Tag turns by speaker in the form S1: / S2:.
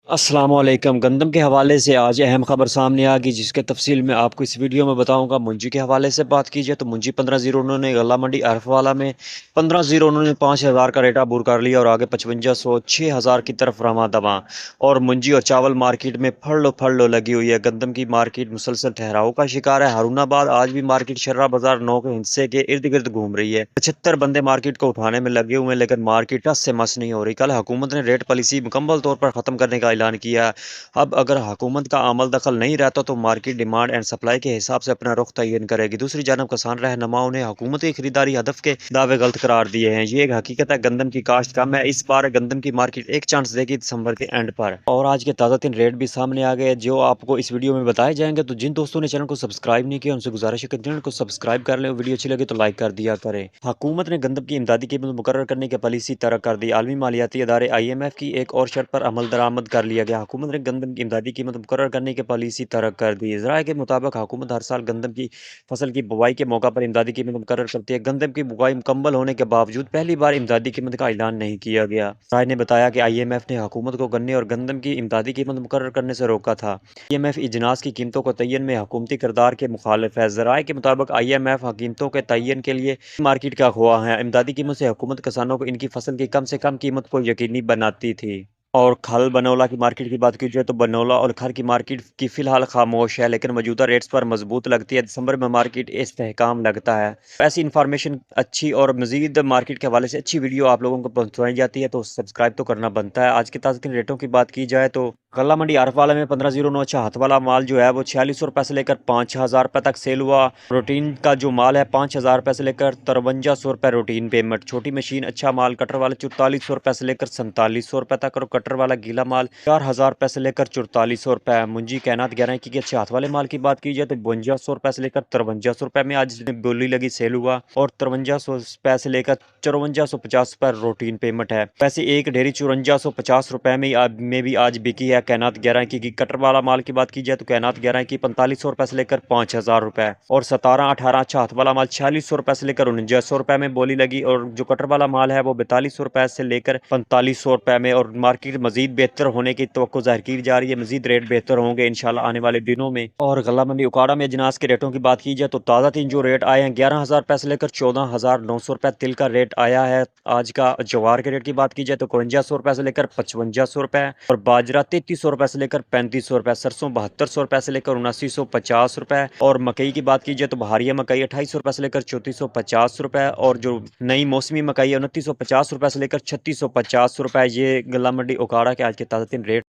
S1: अस्सलामुअलैकुम। गंदम के हवाले से आज अहम खबर सामने आ गई, जिसके तफसील में आपको इस वीडियो में बताऊंगा। मुंजी के हवाले से बात कीजिए तो मुंजी 15 उन्होंने गला मंडी अरफवाला में 15 उन्होंने 5,000 का रेट अबूर कर लिया और आगे 5500 6,000 की तरफ रवा दवा। और मुंजी और चावल मार्केट में फड़ लो लगी हुई है। गंदम की मार्केट मुसलसल ठहराव का शिकार है। हारूनाबाद आज भी मार्केट शर्रा बाजार 9 के हिस्से के इर्द गिर्द घूम रही है। 75 बंदे मार्केट को उठाने में लगे हुए हैं, लेकिन मार्केट टस से मस नहीं हो रही। कल हुकूमत ने रेट पॉलिसी मुकम्मल तौर पर खत्म करने का ऐलान किया। अब अगर हुकूमत का अमल दखल नहीं रहता तो मार्केट डिमांड एंड सप्लाई के हिसाब से अपना रुख तयन करेगी। दूसरी जानब किसान रहनुमाओं ने हुकूमत की खरीदारी हदफ के दावे गलत करार दिए हैं। ये एक हकीकत है, गंदम की काश्त कम है। इस बार गंदम की मार्केट एक चांस देगी दिसंबर के एंड पर। और आज के ताज़ा तीन रेट भी सामने आ गए जो आपको इस वीडियो में बताए जाएंगे। तो जिन दोस्तों ने चैनल को सब्सक्राइब नहीं किया उनसे गुजारिश है कि चैनल को सब्सक्राइब कर लें। वीडियो अच्छी लगे तो लाइक कर दिया करें। हुकूमत ने गंदम की इमदादी कीमत मुकर्रर करने की पॉलिसी तरक कर दी। आलमी मालियाती अदारे IMF की एक और शर्त पर अमल दरामद कर लिया गया। हुकूमत ने गंदम की इमदादी कीमत मुकर्रर करने की पॉलिसी तरक कर दी। ज़राए के मुताबिक हुकूमत हर साल गंदम की फसल की बुवाई के मौका पर इमदादी कीमत मुकर्रर करती है। गंदम की बुवाई मुकम्मल होने के बावजूद पहली बार इमदादी कीमत का ऐलान नहीं किया गया। राय ने बताया कि IMF ने हुकूमत को गन्ने और गंदम की इमदादी कीमत मुकर्रर करने से रोका था। IMF इजनास की कीमतों को तयन में हुकूमती किरदार के मुखालिफ है। ज़राए के मुताबिक IMF कीमतों के तयन के लिए मार्केट का ख्वाह है। इमदादी कीमत से हुकूमत किसानों को इनकी फसल की कम से कम कीमत को यकीनी बनाती थी। और खल बनोला की मार्केट की बात की जाए तो बनोला और खर की मार्केट की फिलहाल खामोश है, लेकिन मौजूदा रेट्स पर मजबूत लगती है। दिसंबर में मार्केट इस्तेहकाम लगता है। ऐसी इन्फॉर्मेशन अच्छी और मजीद मार्केट के हवाले से अच्छी वीडियो आप लोगों को पहुंचाई जाती है तो सब्सक्राइब तो करना बनता है। आज के ताज़ा रेटों की बात की जाए तो गला मंडी आरफ वाला में 1509 अच्छा हाथ वाला माल जो है वो 4600 रुपये से लेकर 5000 रुपये तक सेल हुआ। रूटीन का जो माल है 5000 रुपये से लेकर 5300 रुपये रूटीन पेमेंट। छोटी मशीन अच्छा माल कटर वाला 4400 रुपये से लेकर 4700 रुपये तक और कटर वाला गीला माल 4000 रुपये से लेकर 4400 रुपये। मुंजी कैनात 11 की अच्छे हाथ वाले माल की बात की जाए तो 5200 रुपये से लेकर 5300 रुपये में आज बोली लगी सेल हुआ और 5300 रुपये से लेकर 5450 रुपये रूटीन पेमेंट है। वैसे एक ढेरी 5450 रुपये में भी आज बिकी है। कैनात 11 की कटर वाला माल की बात की जाए तो कैनात 11 की 4500 रुपये से लेकर 5000 रुपये और 17-18 अच्छा हाथ वाला माल 4600 रुपये से लेकर 4900 रुपये में बोली लगी और जो कटर वाला माल है वो 4200 रुपये से लेकर 4500 रुपये में। और मार्केट मजीद बेहतर होने की तवक्को जाहिर की जा रही है। मजीद रेट बेहतर होंगे इंशाल्लाह आने वाले दिनों में। और गला मंडी उकाड़ा में अजनास के रेटों की बात की जाए तो ताज़ा तीन जो रेट आए हैं 11,000 रुपये से लेकर 14,900 रुपये तिल का रेट आया है। आज का जवार के रेट की बात की जाए तो 5100 रुपये से लेकर 5500 रुपये और बाजरा 3300 रुपये से लेकर 3500 रुपये। सरसों 7200 रुपये से लेकर 7950 रुपये और मकई की बात की जाए तो बहारिया मकई 2800 रुपये से लेकर 3450 रुपये और जो नई मौसमी मकई है 2950 रुपये से लेकर 3650 रुपये। ये गला मंडी उकाड़ा के आज के ताज़ा तीन रेट।